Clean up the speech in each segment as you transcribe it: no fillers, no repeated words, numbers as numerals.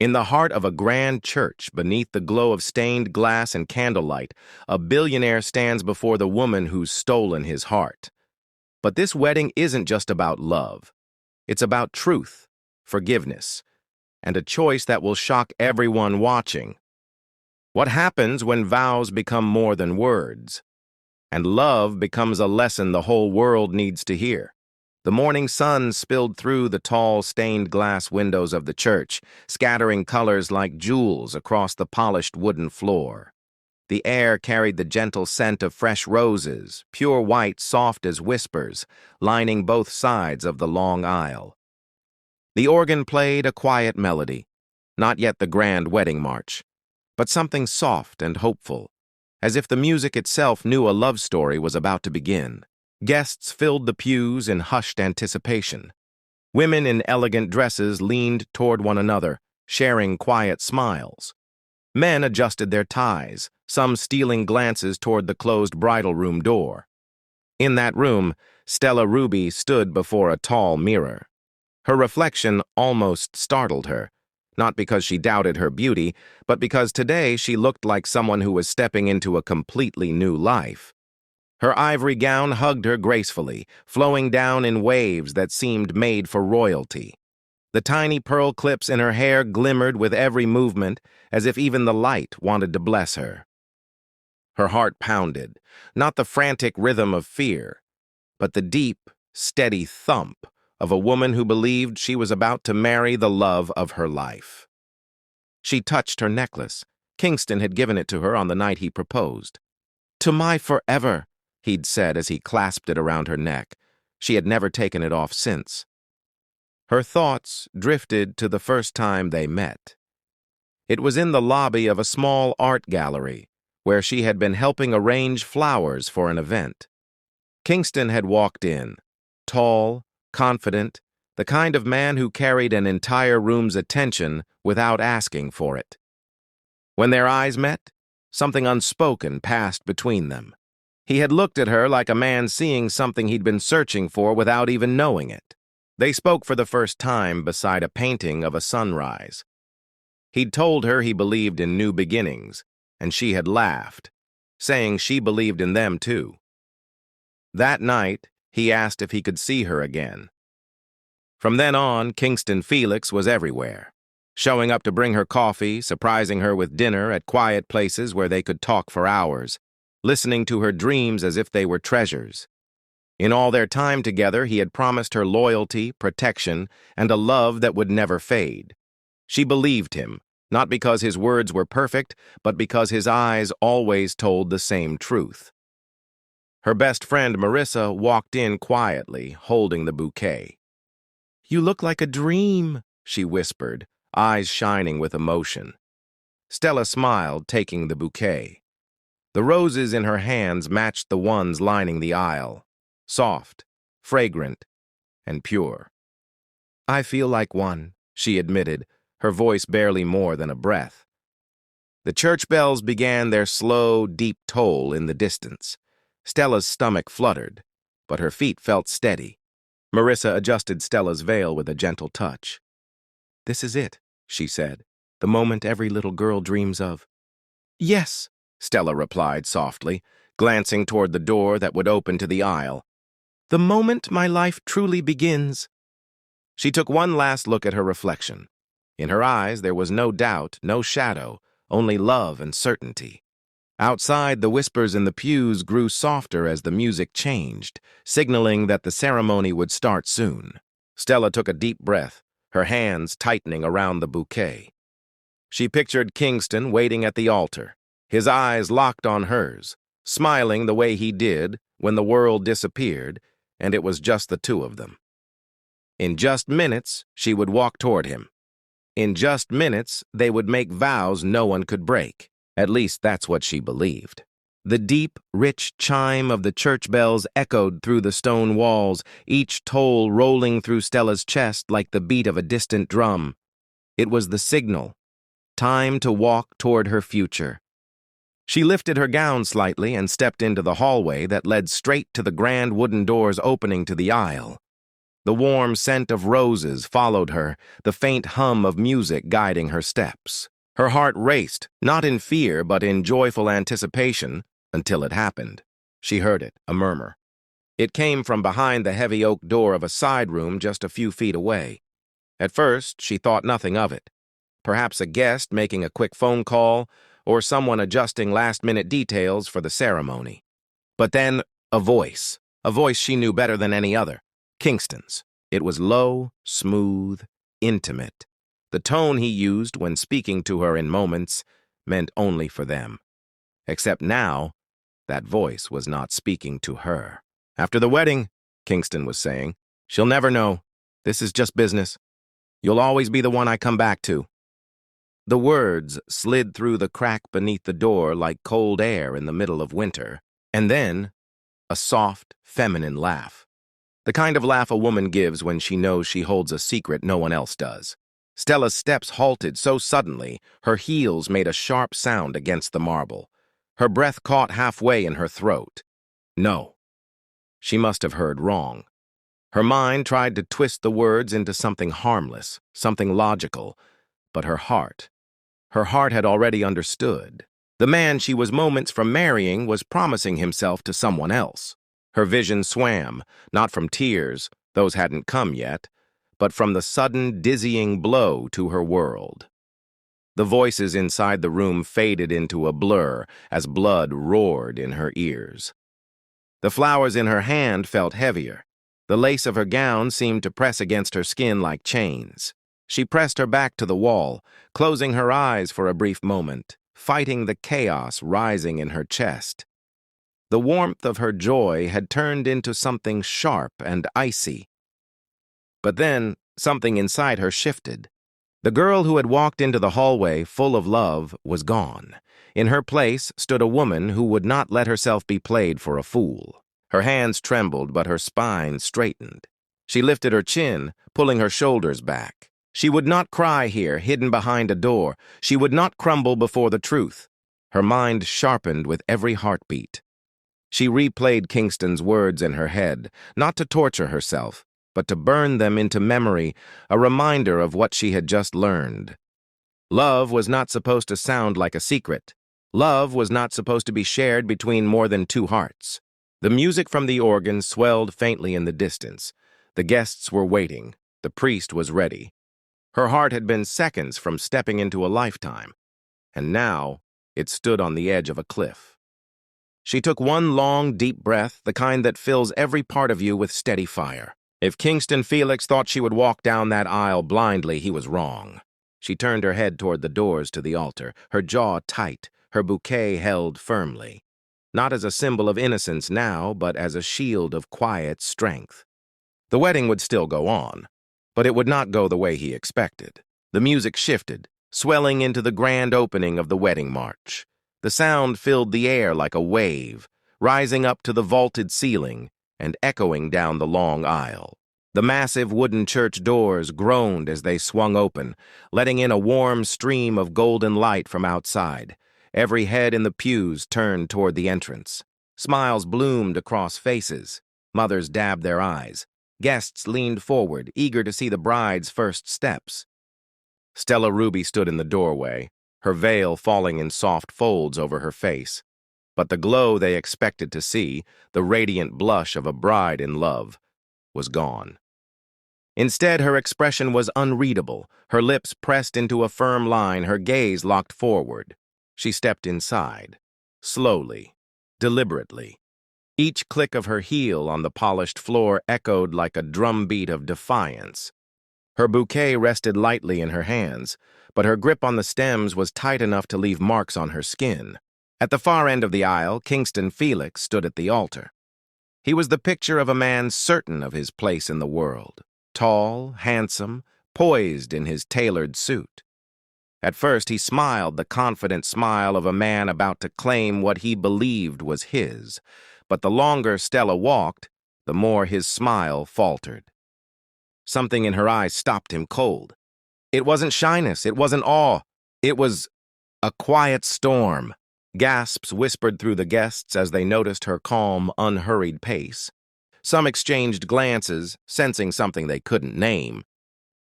In the heart of a grand church, beneath the glow of stained glass and candlelight, a billionaire stands before the woman who's stolen his heart. But this wedding isn't just about love. It's about truth, forgiveness, and a choice that will shock everyone watching. What happens when vows become more than words, and love becomes a lesson the whole world needs to hear? The morning sun spilled through the tall, stained glass windows of the church, scattering colors like jewels across the polished wooden floor. The air carried the gentle scent of fresh roses, pure white, soft as whispers, lining both sides of the long aisle. The organ played a quiet melody, not yet the grand wedding march, but something soft and hopeful, as if the music itself knew a love story was about to begin. Guests filled the pews in hushed anticipation. Women in elegant dresses leaned toward one another, sharing quiet smiles. Men adjusted their ties, some stealing glances toward the closed bridal room door. In that room, Stella Ruby stood before a tall mirror. Her reflection almost startled her, not because she doubted her beauty, but because today she looked like someone who was stepping into a completely new life. Her ivory gown hugged her gracefully, flowing down in waves that seemed made for royalty. The tiny pearl clips in her hair glimmered with every movement, as if even the light wanted to bless her. Her heart pounded, not the frantic rhythm of fear, but the deep, steady thump of a woman who believed she was about to marry the love of her life. She touched her necklace. Kingston had given it to her on the night he proposed. "To my forever," he'd said as he clasped it around her neck. She had never taken it off since. Her thoughts drifted to the first time they met. It was in the lobby of a small art gallery, where she had been helping arrange flowers for an event. Kingston had walked in, tall, confident, the kind of man who carried an entire room's attention without asking for it. When their eyes met, something unspoken passed between them. He had looked at her like a man seeing something he'd been searching for without even knowing it. They spoke for the first time beside a painting of a sunrise. He'd told her he believed in new beginnings, and she had laughed, saying she believed in them too. That night, he asked if he could see her again. From then on, Kingston Felix was everywhere, showing up to bring her coffee, surprising her with dinner at quiet places where they could talk for hours, listening to her dreams as if they were treasures. In all their time together, he had promised her loyalty, protection, and a love that would never fade. She believed him, not because his words were perfect, but because his eyes always told the same truth. Her best friend, Marissa, walked in quietly, holding the bouquet. "You look like a dream," she whispered, eyes shining with emotion. Stella smiled, taking the bouquet. The roses in her hands matched the ones lining the aisle, soft, fragrant, and pure. "I feel like one," she admitted, her voice barely more than a breath. The church bells began their slow, deep toll in the distance. Stella's stomach fluttered, but her feet felt steady. Marissa adjusted Stella's veil with a gentle touch. "This is it," she said, "the moment every little girl dreams of." "Yes," Stella replied softly, glancing toward the door that would open to the aisle. "The moment my life truly begins." She took one last look at her reflection. In her eyes there was no doubt, no shadow, only love and certainty. Outside, the whispers in the pews grew softer as the music changed, signaling that the ceremony would start soon. Stella took a deep breath, her hands tightening around the bouquet. She pictured Kingston waiting at the altar, his eyes locked on hers, smiling the way he did when the world disappeared, and it was just the two of them. In just minutes, she would walk toward him. In just minutes, they would make vows no one could break. At least that's what she believed. The deep, rich chime of the church bells echoed through the stone walls, each toll rolling through Stella's chest like the beat of a distant drum. It was the signal. Time to walk toward her future. She lifted her gown slightly and stepped into the hallway that led straight to the grand wooden doors opening to the aisle. The warm scent of roses followed her, the faint hum of music guiding her steps. Her heart raced, not in fear but in joyful anticipation, until it happened. She heard it, a murmur. It came from behind the heavy oak door of a side room just a few feet away. At first, she thought nothing of it. Perhaps a guest making a quick phone call, or someone adjusting last-minute details for the ceremony. But then, a voice she knew better than any other, Kingston's. It was low, smooth, intimate. The tone he used when speaking to her in moments meant only for them. Except now, that voice was not speaking to her. "After the wedding," Kingston was saying, "she'll never know. This is just business. You'll always be the one I come back to." The words slid through the crack beneath the door like cold air in the middle of winter. And then, a soft, feminine laugh. The kind of laugh a woman gives when she knows she holds a secret no one else does. Stella's steps halted so suddenly, her heels made a sharp sound against the marble. Her breath caught halfway in her throat. No. She must have heard wrong. Her mind tried to twist the words into something harmless, something logical, but her heart had already understood. The man she was moments from marrying was promising himself to someone else. Her vision swam, not from tears, those hadn't come yet, but from the sudden, dizzying blow to her world. The voices inside the room faded into a blur as blood roared in her ears. The flowers in her hand felt heavier. The lace of her gown seemed to press against her skin like chains. She pressed her back to the wall, closing her eyes for a brief moment, fighting the chaos rising in her chest. The warmth of her joy had turned into something sharp and icy. But then, something inside her shifted. The girl who had walked into the hallway full of love was gone. In her place stood a woman who would not let herself be played for a fool. Her hands trembled, but her spine straightened. She lifted her chin, pulling her shoulders back. She would not cry here, hidden behind a door. She would not crumble before the truth. Her mind sharpened with every heartbeat. She replayed Kingston's words in her head, not to torture herself, but to burn them into memory, a reminder of what she had just learned. Love was not supposed to sound like a secret. Love was not supposed to be shared between more than two hearts. The music from the organ swelled faintly in the distance. The guests were waiting. The priest was ready. Her heart had been seconds from stepping into a lifetime, and now it stood on the edge of a cliff. She took one long, deep breath, the kind that fills every part of you with steady fire. If Kingston Felix thought she would walk down that aisle blindly, he was wrong. She turned her head toward the doors to the altar, her jaw tight, her bouquet held firmly. Not as a symbol of innocence now, but as a shield of quiet strength. The wedding would still go on, but it would not go the way he expected. The music shifted, swelling into the grand opening of the wedding march. The sound filled the air like a wave, rising up to the vaulted ceiling and echoing down the long aisle. The massive wooden church doors groaned as they swung open, letting in a warm stream of golden light from outside. Every head in the pews turned toward the entrance. Smiles bloomed across faces. Mothers dabbed their eyes. Guests leaned forward, eager to see the bride's first steps. Stella Ruby stood in the doorway, her veil falling in soft folds over her face. But the glow they expected to see, the radiant blush of a bride in love, was gone. Instead, her expression was unreadable, her lips pressed into a firm line, her gaze locked forward. She stepped inside, slowly, deliberately. Each click of her heel on the polished floor echoed like a drumbeat of defiance. Her bouquet rested lightly in her hands, but her grip on the stems was tight enough to leave marks on her skin. At the far end of the aisle, Kingston Felix stood at the altar. He was the picture of a man certain of his place in the world, tall, handsome, poised in his tailored suit. At first, he smiled the confident smile of a man about to claim what he believed was his. But the longer Stella walked, the more his smile faltered. Something in her eyes stopped him cold. It wasn't shyness, it wasn't awe. It was a quiet storm. Gasps whispered through the guests as they noticed her calm, unhurried pace. Some exchanged glances, sensing something they couldn't name.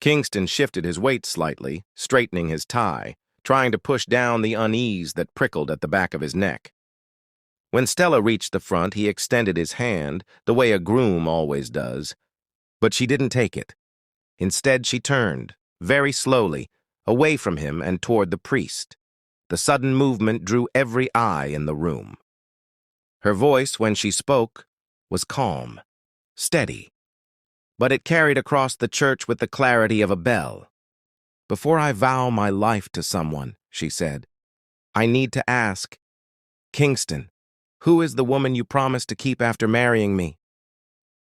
Kingston shifted his weight slightly, straightening his tie, trying to push down the unease that prickled at the back of his neck. When Stella reached the front, he extended his hand, the way a groom always does. But she didn't take it. Instead, she turned, very slowly, away from him and toward the priest. The sudden movement drew every eye in the room. Her voice, when she spoke, was calm, steady, but it carried across the church with the clarity of a bell. "Before I vow my life to someone," she said, "I need to ask, Kingston, who is the woman you promised to keep after marrying me?"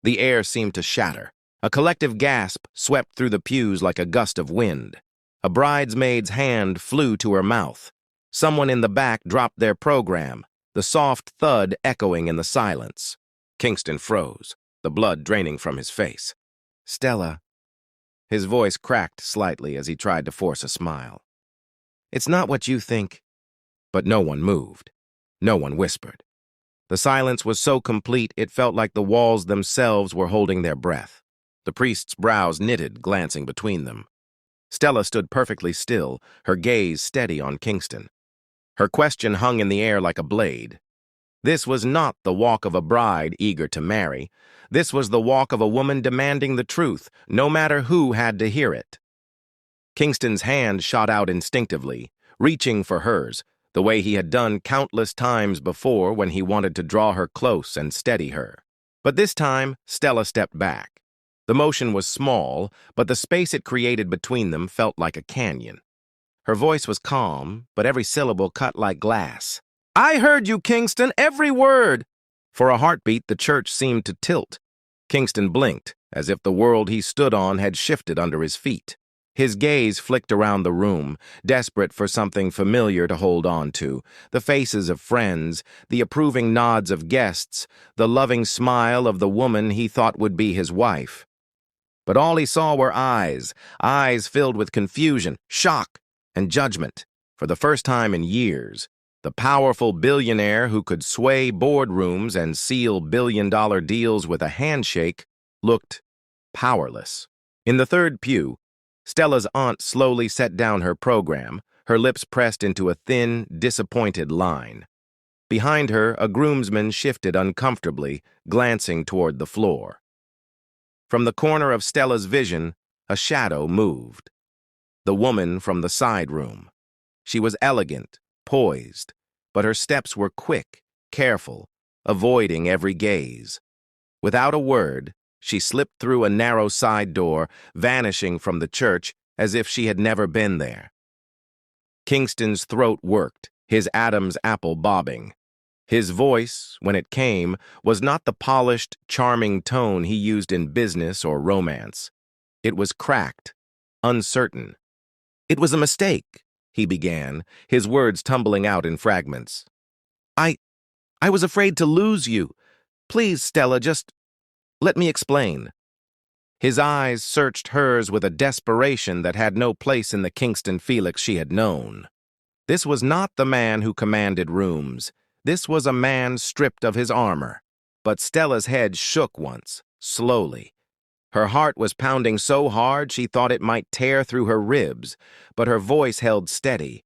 The air seemed to shatter. A collective gasp swept through the pews like a gust of wind. A bridesmaid's hand flew to her mouth. Someone in the back dropped their program, the soft thud echoing in the silence. Kingston froze, the blood draining from his face. "Stella." His voice cracked slightly as he tried to force a smile. "It's not what you think." But no one moved. No one whispered. The silence was so complete it felt like the walls themselves were holding their breath. The priest's brows knitted, glancing between them. Stella stood perfectly still, her gaze steady on Kingston. Her question hung in the air like a blade. This was not the walk of a bride eager to marry. This was the walk of a woman demanding the truth, no matter who had to hear it. Kingston's hand shot out instinctively, reaching for hers, the way he had done countless times before when he wanted to draw her close and steady her. But this time, Stella stepped back. The motion was small, but the space it created between them felt like a canyon. Her voice was calm, but every syllable cut like glass. "I heard you, Kingston, every word!" For a heartbeat, the church seemed to tilt. Kingston blinked, as if the world he stood on had shifted under his feet. His gaze flicked around the room, desperate for something familiar to hold on to. The faces of friends, the approving nods of guests, the loving smile of the woman he thought would be his wife. But all he saw were eyes filled with confusion, shock, and judgment. For the first time in years, the powerful billionaire who could sway boardrooms and seal billion-dollar deals with a handshake looked powerless. In the third pew, Stella's aunt slowly set down her program, her lips pressed into a thin, disappointed line. Behind her, a groomsman shifted uncomfortably, glancing toward the floor. From the corner of Stella's vision, a shadow moved. The woman from the side room. She was elegant, poised, but her steps were quick, careful, avoiding every gaze. Without a word, she slipped through a narrow side door, vanishing from the church as if she had never been there. Kingston's throat worked, his Adam's apple bobbing. His voice, when it came, was not the polished, charming tone he used in business or romance. It was cracked, uncertain. "It was a mistake," he began, his words tumbling out in fragments. I was afraid to lose you. Please, Stella, just let me explain." His eyes searched hers with a desperation that had no place in the Kingston Felix she had known. This was not the man who commanded rooms. This was a man stripped of his armor. But Stella's head shook once, slowly. Her heart was pounding so hard she thought it might tear through her ribs, but her voice held steady.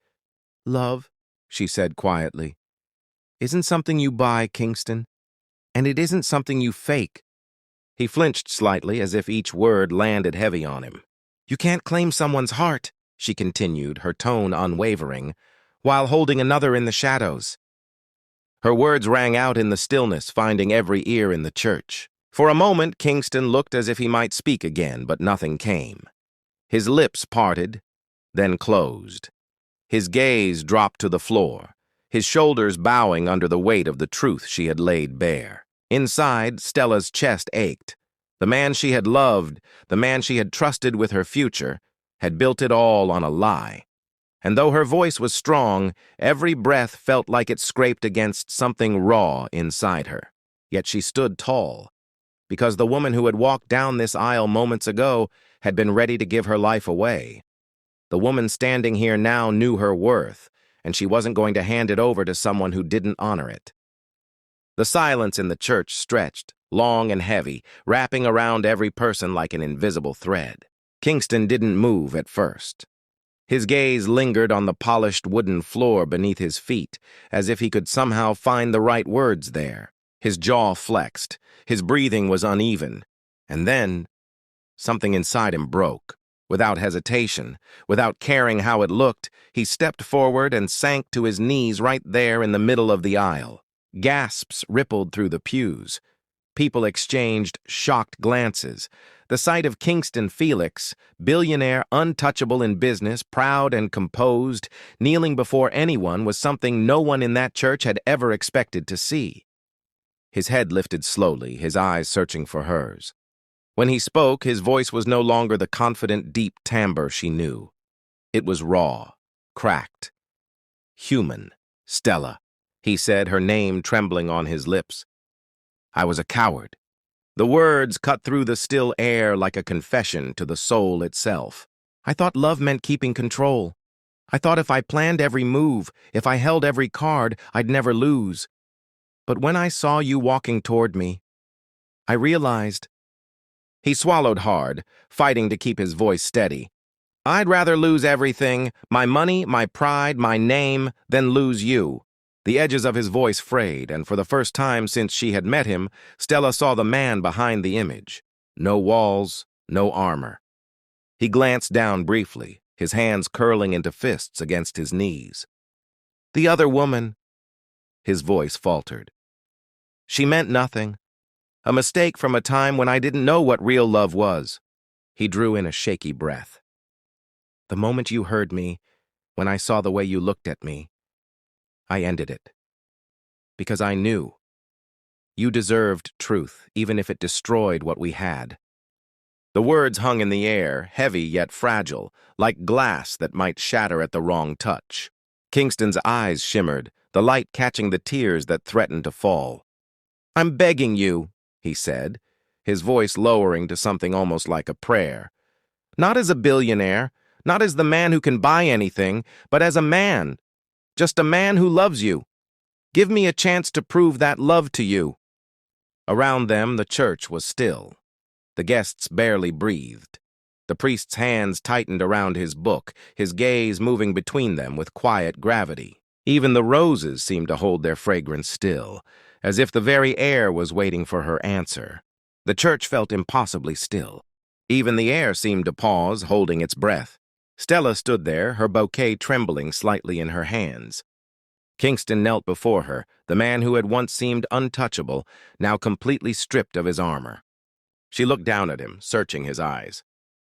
"Love," she said quietly, "isn't something you buy, Kingston. And it isn't something you fake." He flinched slightly as if each word landed heavy on him. "You can't claim someone's heart," she continued, her tone unwavering, "while holding another in the shadows." Her words rang out in the stillness, finding every ear in the church. For a moment, Kingston looked as if he might speak again, but nothing came. His lips parted, then closed. His gaze dropped to the floor, his shoulders bowing under the weight of the truth she had laid bare. Inside, Stella's chest ached. The man she had loved, the man she had trusted with her future, had built it all on a lie. And though her voice was strong, every breath felt like it scraped against something raw inside her. Yet she stood tall, because the woman who had walked down this aisle moments ago had been ready to give her life away. The woman standing here now knew her worth, and she wasn't going to hand it over to someone who didn't honor it. The silence in the church stretched, long and heavy, wrapping around every person like an invisible thread. Kingston didn't move at first. His gaze lingered on the polished wooden floor beneath his feet, as if he could somehow find the right words there. His jaw flexed, his breathing was uneven, and then something inside him broke. Without hesitation, without caring how it looked, he stepped forward and sank to his knees right there in the middle of the aisle. Gasps rippled through the pews. People exchanged shocked glances. The sight of Kingston Felix, billionaire untouchable in business, proud and composed, kneeling before anyone was something no one in that church had ever expected to see. His head lifted slowly, his eyes searching for hers. When he spoke, his voice was no longer the confident, deep timbre she knew. It was raw, cracked. "Human, Stella," he said, her name trembling on his lips. "I was a coward." The words cut through the still air like a confession to the soul itself. "I thought love meant keeping control. I thought if I planned every move, if I held every card, I'd never lose. But when I saw you walking toward me, I realized..." He swallowed hard, fighting to keep his voice steady. "I'd rather lose everything, my money, my pride, my name, than lose you." The edges of his voice frayed, and for the first time since she had met him, Stella saw the man behind the image. No walls, no armor. He glanced down briefly, his hands curling into fists against his knees. "The other woman," his voice faltered. "She meant nothing. A mistake from a time when I didn't know what real love was." He drew in a shaky breath. "The moment you heard me, when I saw the way you looked at me, I ended it. Because I knew. You deserved truth, even if it destroyed what we had." The words hung in the air, heavy yet fragile, like glass that might shatter at the wrong touch. Kingston's eyes shimmered, the light catching the tears that threatened to fall. "I'm begging you," he said, his voice lowering to something almost like a prayer. "Not as a billionaire, not as the man who can buy anything, but as a man. Just a man who loves you. Give me a chance to prove that love to you." Around them, the church was still. The guests barely breathed. The priest's hands tightened around his book, his gaze moving between them with quiet gravity. Even the roses seemed to hold their fragrance still, as if the very air was waiting for her answer. The church felt impossibly still. Even the air seemed to pause, holding its breath. Stella stood there, her bouquet trembling slightly in her hands. Kingston knelt before her, the man who had once seemed untouchable, now completely stripped of his armor. She looked down at him, searching his eyes.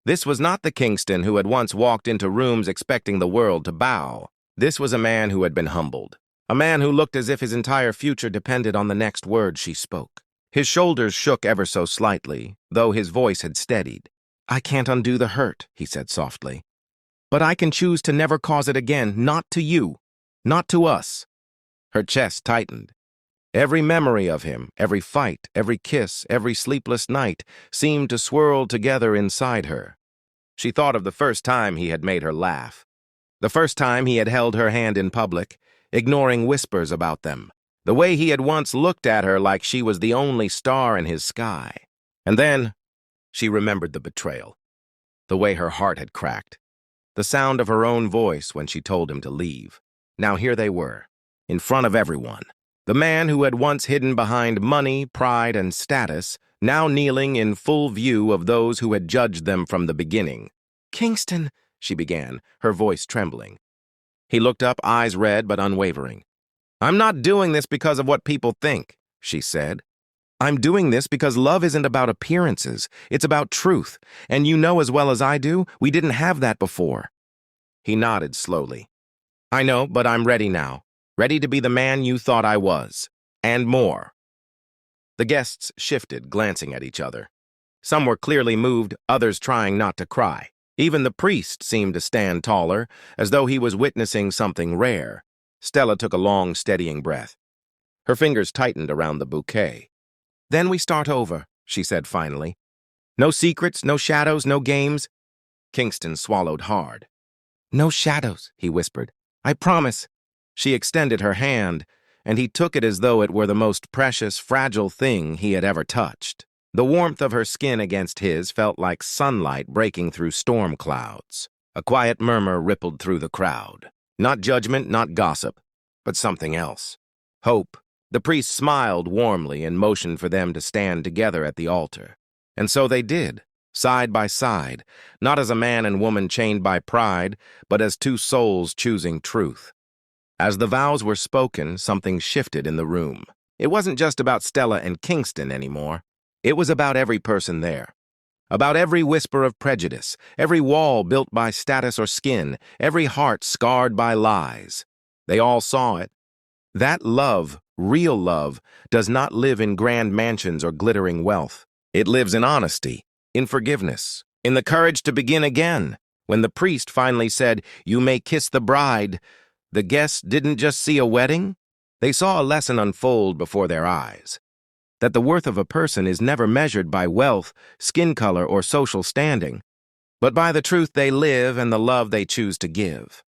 This was not the Kingston who had once walked into rooms expecting the world to bow. This was a man who had been humbled. A man who looked as if his entire future depended on the next word she spoke. His shoulders shook ever so slightly, though his voice had steadied. "I can't undo the hurt," he said softly. "But I can choose to never cause it again, not to you, not to us." Her chest tightened. Every memory of him, every fight, every kiss, every sleepless night seemed to swirl together inside her. She thought of the first time he had made her laugh. The first time he had held her hand in public, ignoring whispers about them. The way he had once looked at her like she was the only star in his sky. And then she remembered the betrayal. The way her heart had cracked. The sound of her own voice when she told him to leave. Now here they were, in front of everyone. The man who had once hidden behind money, pride, and status, now kneeling in full view of those who had judged them from the beginning. "Kingston," she began, her voice trembling. He looked up, eyes red but unwavering. "I'm not doing this because of what people think," she said. "I'm doing this because love isn't about appearances. It's about truth. And you know as well as I do, we didn't have that before." He nodded slowly. "I know, but I'm ready now. Ready to be the man you thought I was. And more." The guests shifted, glancing at each other. Some were clearly moved, others trying not to cry. Even the priest seemed to stand taller, as though he was witnessing something rare. Stella took a long, steadying breath. Her fingers tightened around the bouquet. "Then we start over," she said finally. "No secrets, no shadows, no games." Kingston swallowed hard. "No shadows," he whispered. "I promise." She extended her hand, and he took it as though it were the most precious, fragile thing he had ever touched. The warmth of her skin against his felt like sunlight breaking through storm clouds. A quiet murmur rippled through the crowd. Not judgment, not gossip, but something else. Hope. The priest smiled warmly and motioned for them to stand together at the altar. And so they did, side by side, not as a man and woman chained by pride, but as two souls choosing truth. As the vows were spoken, something shifted in the room. It wasn't just about Stella and Kingston anymore. It was about every person there. About every whisper of prejudice, every wall built by status or skin, every heart scarred by lies. They all saw it. That love, real love, does not live in grand mansions or glittering wealth. It lives in honesty, in forgiveness, in the courage to begin again. When the priest finally said, "You may kiss the bride," the guests didn't just see a wedding. They saw a lesson unfold before their eyes. That the worth of a person is never measured by wealth, skin color, or social standing, but by the truth they live and the love they choose to give.